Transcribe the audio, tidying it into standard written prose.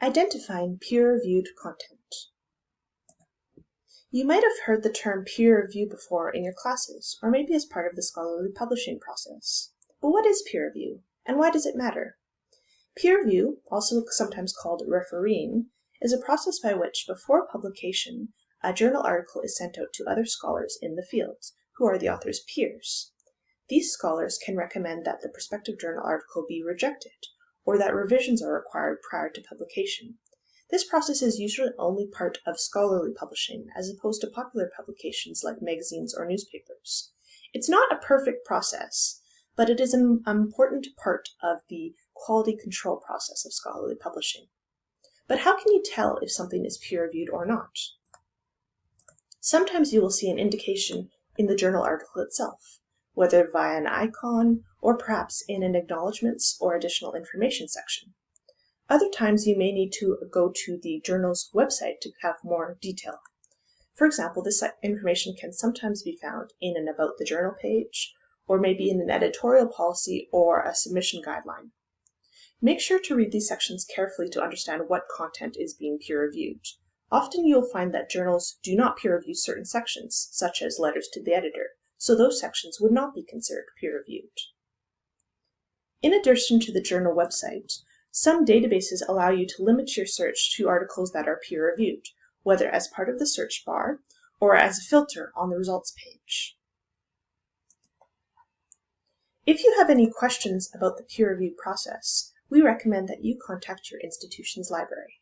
Identifying peer-reviewed content. You might have heard the term peer review before in your classes, or maybe as part of the scholarly publishing process. But what is peer review, and why does it matter? Peer review, also sometimes called refereeing, is a process by which, before publication, a journal article is sent out to other scholars in the field, who are the author's peers. These scholars can recommend that the prospective journal article be rejected, or that revisions are required prior to publication. This process is usually only part of scholarly publishing, as opposed to popular publications like magazines or newspapers. It's not a perfect process, but it is an important part of the quality control process of scholarly publishing. But how can you tell if something is peer-reviewed or not? Sometimes you will see an indication in the journal article itself, whether via an icon or perhaps in an acknowledgments or additional information section. Other times you may need to go to the journal's website to have more detail. For example, this information can sometimes be found in an About the Journal page, or maybe in an editorial policy or a submission guideline. Make sure to read these sections carefully to understand what content is being peer-reviewed. Often you'll find that journals do not peer-review certain sections, such as letters to the editor, so those sections would not be considered peer-reviewed. In addition to the journal website, some databases allow you to limit your search to articles that are peer-reviewed, whether as part of the search bar or as a filter on the results page. If you have any questions about the peer review process, we recommend that you contact your institution's library.